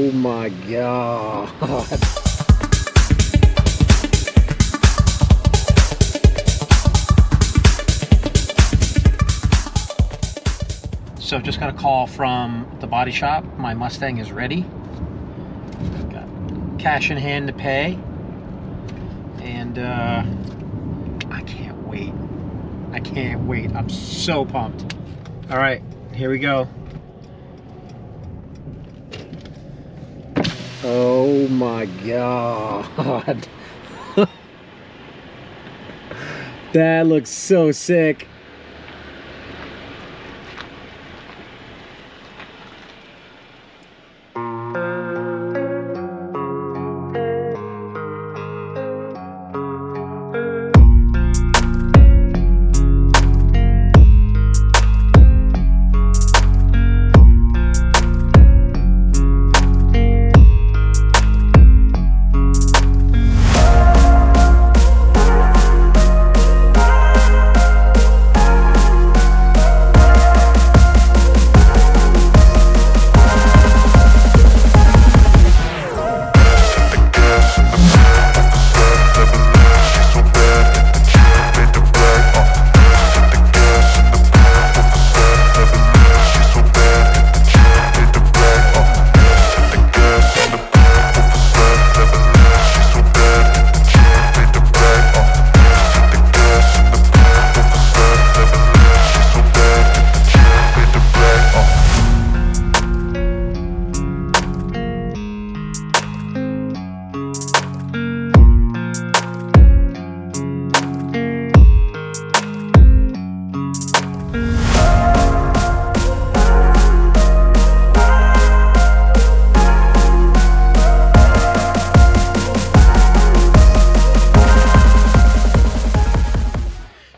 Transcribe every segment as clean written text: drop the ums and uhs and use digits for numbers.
Oh my God. So just got a call from the body shop. My Mustang is ready. Got cash in hand to pay. And I can't wait. I can't wait. I'm so pumped. All right, here we go. Oh my God. That looks so sick.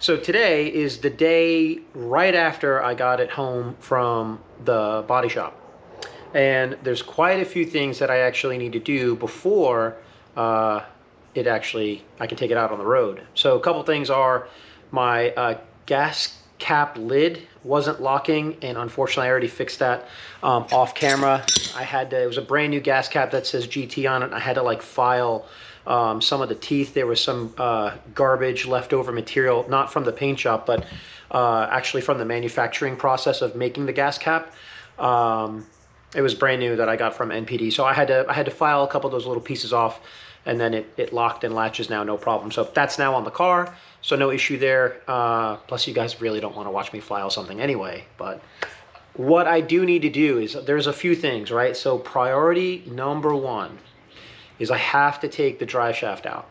So today is the day right after I got it home from the body shop. And there's quite a few things that I actually need to do before I can take it out on the road. So a couple things are my gas cap lid wasn't locking, and unfortunately I already fixed that off camera. It was a brand new gas cap that says GT on it, and I had to like file some of the teeth. There was some garbage leftover material, not from the paint shop, but actually from the manufacturing process of making the gas cap. It was brand new that I got from NPD, so I had to file a couple of those little pieces off, and then it locked and latches now, no problem. So that's now on the car, so no issue there. Plus you guys really don't want to watch me file something anyway. But what I do need to do is, there's a few things, right? So priority number one is I have to take the drive shaft out.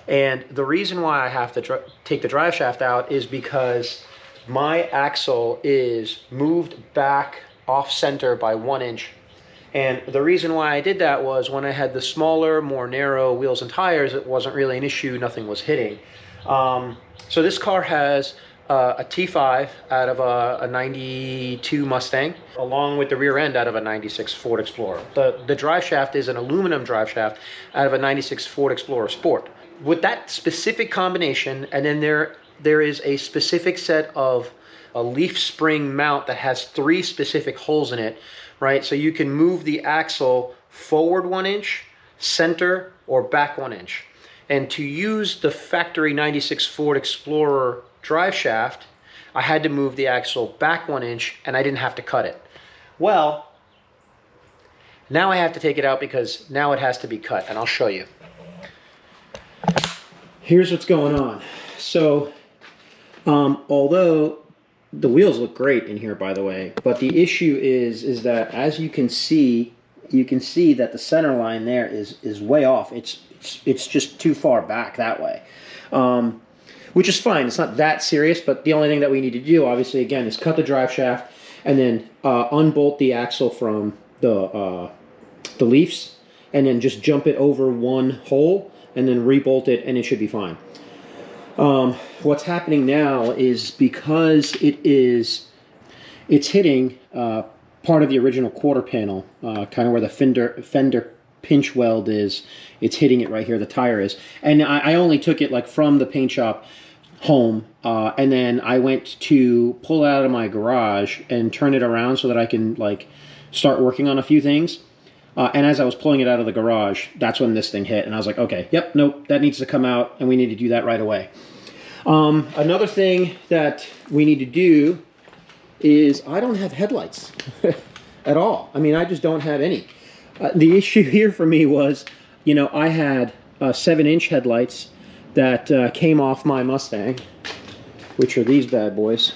And the reason why I have to take the drive shaft out is because my axle is moved back off center by 1 inch. And the reason why I did that was when I had the smaller, more narrow wheels and tires, it wasn't really an issue, nothing was hitting. So this car has a T5 out of a 92 Mustang, along with the rear end out of a 96 Ford Explorer. The drive shaft is an aluminum drive shaft out of a 96 Ford Explorer Sport. With that specific combination, and then there is a specific set of a leaf spring mount that has 3 specific holes in it, right? So you can move the axle forward 1 inch, center, or back 1 inch. And to use the factory 96 Ford Explorer drive shaft, I had to move the axle back 1 inch, and I didn't have to cut it. Well, now I have to take it out because now it has to be cut, and I'll show you. Here's what's going on. So, although the wheels look great in here, by the way, but the issue is that, as you can see that the center line there is way off. It's just too far back that way. Which is fine. It's not that serious, but the only thing that we need to do, obviously, again, is cut the drive shaft and then unbolt the axle from the leafs, and then just jump it over one hole and then rebolt it, and it should be fine. What's happening now is, because it's hitting part of the original quarter panel, kind of where the fender pinch weld is. It's hitting it right here, the tire is. And I only took it like from the paint shop home, and then I went to pull it out of my garage and turn it around so that I can like start working on a few things. And as I was pulling it out of the garage, that's when this thing hit. And I was like, okay, yep, nope, that needs to come out, and we need to do that right away. Another thing that we need to do is I don't have headlights at all. I mean, I just don't have any. The issue here for me was, you know, I had 7-inch headlights that came off my Mustang, which are these bad boys.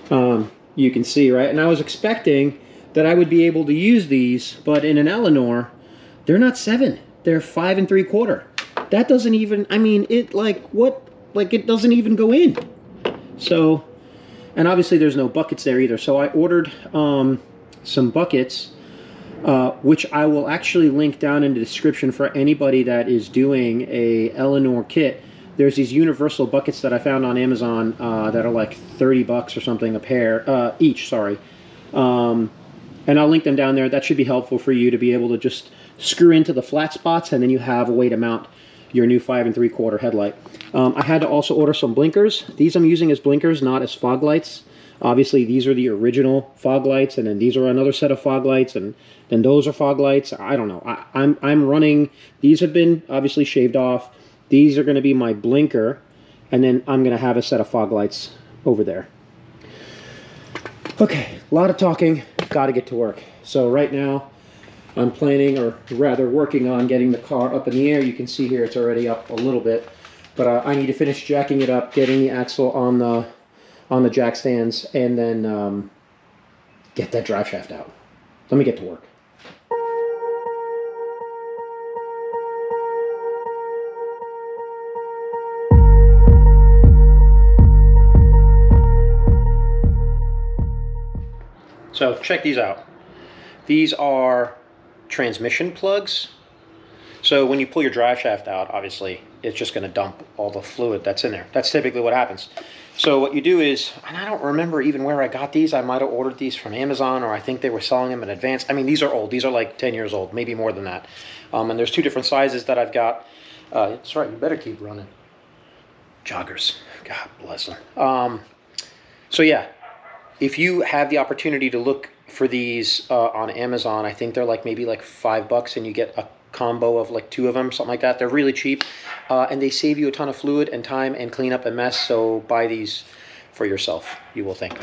You can see, right? And I was expecting that I would be able to use these, but in an Eleanor, they're not 7. They're 5 3/4. That doesn't even, I mean, it like, what? Like, it doesn't even go in. So, and obviously there's no buckets there either. So I ordered some buckets, which I will actually link down in the description for anybody that is doing a Eleanor kit. There's these universal buckets that I found on Amazon that are like 30 bucks or something a pair, each, sorry. And I'll link them down there. That should be helpful for you to be able to just screw into the flat spots, and then you have a way to mount your new 5 3/4 headlight. I had to also order some blinkers. These I'm using as blinkers, not as fog lights. Obviously, these are the original fog lights, and then these are another set of fog lights, and then those are fog lights. I don't know. I'm running, these have been obviously shaved off. These are going to be my blinker, and then I'm going to have a set of fog lights over there. Okay, a lot of talking. Got to get to work. So right now, I'm planning, or rather working on getting the car up in the air. You can see here it's already up a little bit, but I need to finish jacking it up, getting the axle on the jack stands, and then get that drive shaft out. Let me get to work. So check these out. These are transmission plugs. So when you pull your drive shaft out, obviously it's just going to dump all the fluid that's in there. That's typically what happens. So what you do is, and I don't remember even where I got these. I might have ordered these from Amazon, or I think they were selling them in advance. I mean, these are old. These are like 10 years old, maybe more than that. And there's 2 different sizes that I've got. That's right, you better keep running. Joggers, God bless them. So yeah, if you have the opportunity to look for these on Amazon, I think they're like maybe like $5, and you get a combo of like 2 of them, something like that. They're really cheap, and they save you a ton of fluid and time and clean up a mess. So buy these for yourself, you will think.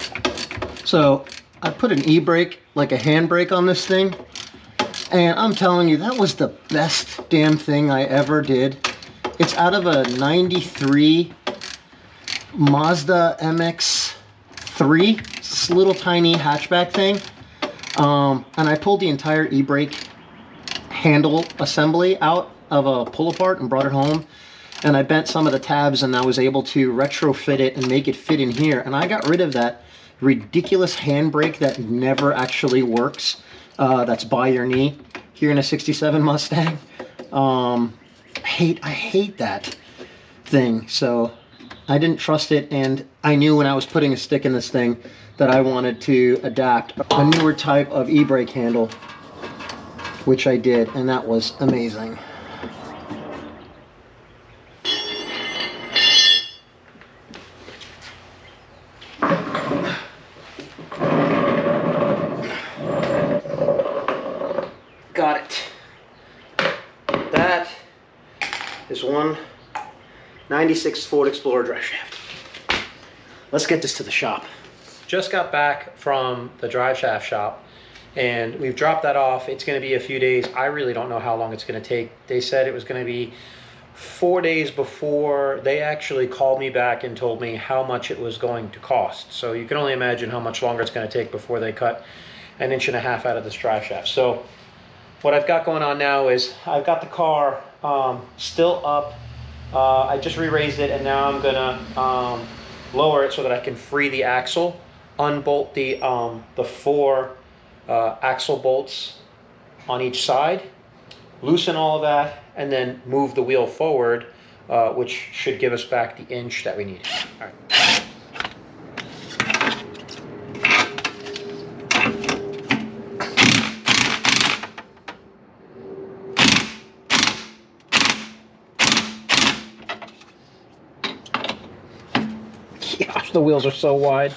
So I put an e-brake, like a handbrake, on this thing, and I'm telling you, that was the best damn thing I ever did. It's out of a 93 Mazda MX-3. This little tiny hatchback thing, and I pulled the entire e-brake handle assembly out of a pull-apart and brought it home, and I bent some of the tabs, and I was able to retrofit it and make it fit in here, and I got rid of that ridiculous handbrake that never actually works, that's by your knee here in a 67 Mustang. I hate that thing. So I didn't trust it, and I knew when I was putting a stick in this thing that I wanted to adapt a newer type of e-brake handle, which I did, and that was amazing. Got it. That is one 96 Ford Explorer drive shaft. Let's get this to the shop. Just got back from the drive shaft shop, and we've dropped that off. It's going to be a few days. I really don't know how long it's going to take. They said it was going to be 4 days before they actually called me back and told me how much it was going to cost. So you can only imagine how much longer it's going to take before they cut 1.5 inches out of this drive shaft. So what I've got going on now is I've got the car still up. I just re-raised it, and now I'm gonna lower it so that I can free the axle, unbolt the 4 axle bolts on each side, loosen all of that, and then move the wheel forward, which should give us back the inch that we need. All right. Gosh, the wheels are so wide.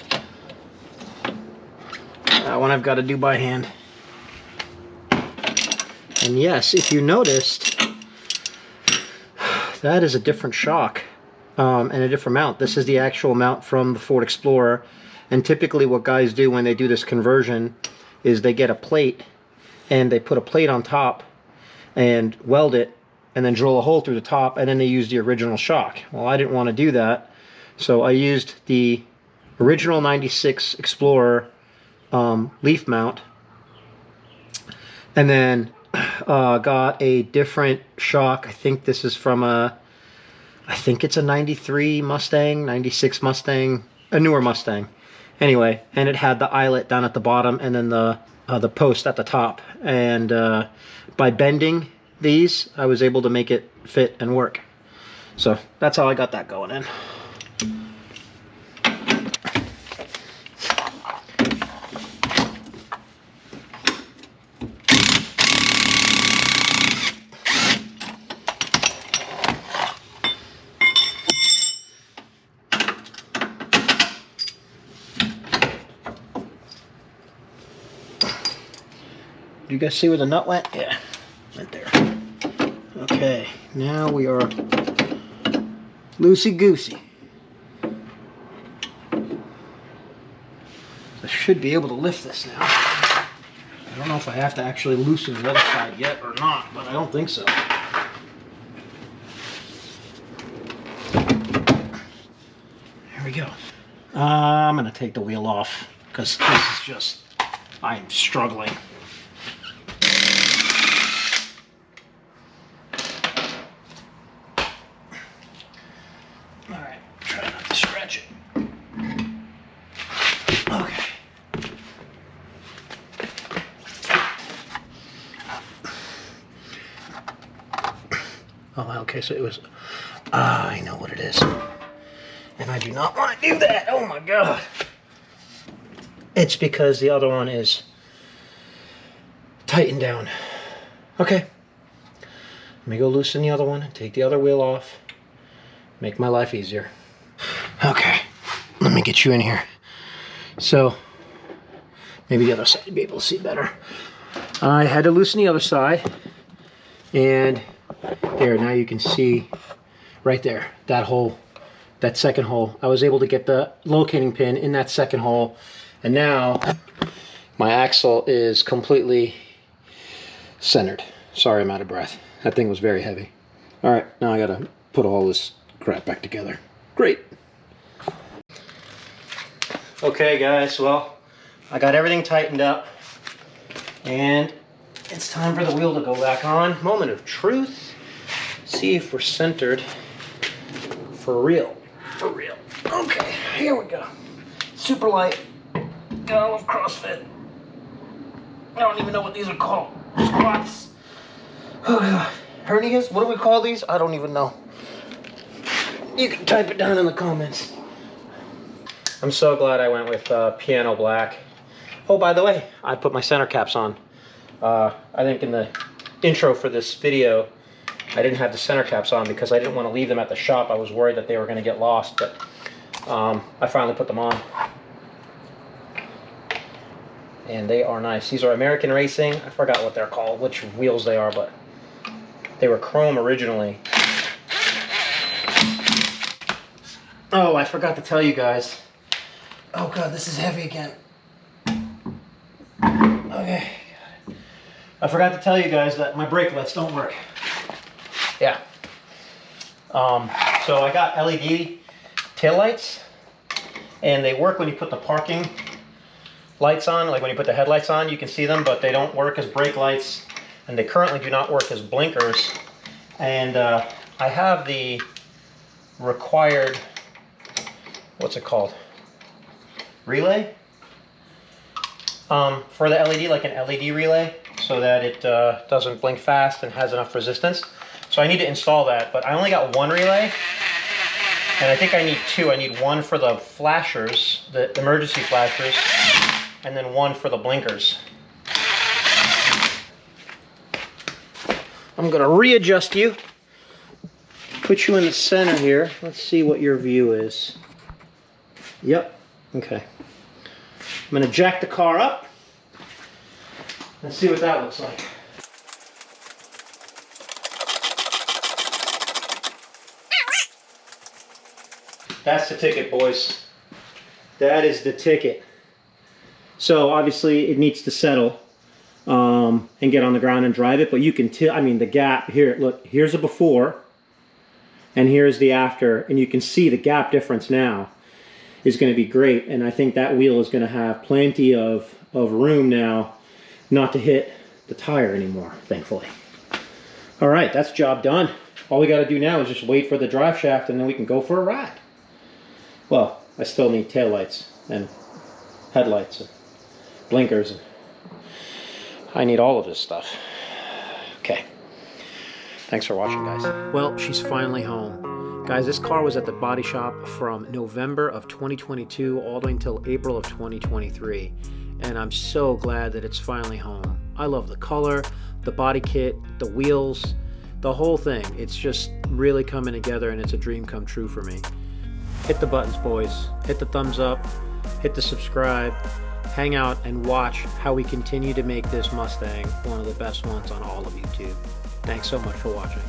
That one I've got to do by hand. And yes, if you noticed, that is a different shock and a different mount. This is the actual mount from the Ford Explorer. And typically what guys do when they do this conversion is they get a plate and they put a plate on top and weld it and then drill a hole through the top, and then they use the original shock. Well, I didn't want to do that, so I used the original 96 Explorer leaf mount, and then got a different shock. I think this is from I think it's a 93 Mustang, 96 Mustang, a newer Mustang. Anyway, and it had the eyelet down at the bottom and then the post at the top. And by bending these, I was able to make it fit and work. So that's how I got that going in. Do you guys see where the nut went? Yeah, went there. Okay, now we are loosey-goosey. I should be able to lift this now. I don't know if I have to actually loosen the other side yet or not, but I don't think so. There we go. I'm going to take the wheel off because this is just, I am struggling. Oh, okay, so it was, I know what it is. And I do not want to do that. Oh my God. It's because the other one is tightened down. Okay. Let me go loosen the other one and take the other wheel off. Make my life easier. Okay, let me get you in here. So, maybe the other side you'll be able to see better. I had to loosen the other side. And there, now you can see right there, that hole, that second hole. I was able to get the locating pin in that second hole. And now my axle is completely centered. Sorry, I'm out of breath. That thing was very heavy. All right, now I gotta put all this crap back together. Great. Okay guys, well, I got everything tightened up and it's time for the wheel to go back on. Moment of truth. See if we're centered for real. For real. Okay, here we go. Super light. Got a little CrossFit. I don't even know what these are called. Squats. Oh God. Hernias? What do we call these? I don't even know. You can type it down in the comments. I'm so glad I went with piano black. Oh, by the way, I put my center caps on. I think in the intro for this video, I didn't have the center caps on because I didn't want to leave them at the shop. I was worried that they were going to get lost, but I finally put them on. And they are nice. These are American Racing. I forgot what they're called, which wheels they are, but they were chrome originally. Oh, I forgot to tell you guys. Oh God, this is heavy again. Okay. I forgot to tell you guys that my brake lights don't work. Yeah. So I got LED taillights, and they work when you put the parking lights on. Like when you put the headlights on, you can see them, but they don't work as brake lights, and they currently do not work as blinkers. And I have the required, what's it called? Relay? For the LED, like an LED relay, so that it doesn't blink fast and has enough resistance. So I need to install that, but I only got one relay, and I think I need two. I need one for the flashers, the emergency flashers, and then one for the blinkers. I'm gonna readjust you, put you in the center here. Let's see what your view is. Yep, okay. I'm gonna jack the car up. Let's see what that looks like. That's the ticket, boys. That is the ticket. So obviously it needs to settle and get on the ground and drive it, but you can tell, I mean, the gap here, look, here's a before and here's the after, and you can see the gap difference now is going to be great. And I think that wheel is going to have plenty of room now not to hit the tire anymore, thankfully. All right, that's job done. All we got to do now is just wait for the drive shaft, and then we can go for a ride. Well, I still need taillights and headlights and blinkers. And I need all of this stuff. Okay. Thanks for watching, guys. Well, she's finally home. Guys, this car was at the body shop from November of 2022 all the way until April of 2023. And I'm so glad that it's finally home. I love the color, the body kit, the wheels, the whole thing. It's just really coming together, and it's a dream come true for me. Hit the buttons, boys. Hit the thumbs up, hit the subscribe, hang out and watch how we continue to make this Mustang one of the best ones on all of YouTube. Thanks so much for watching.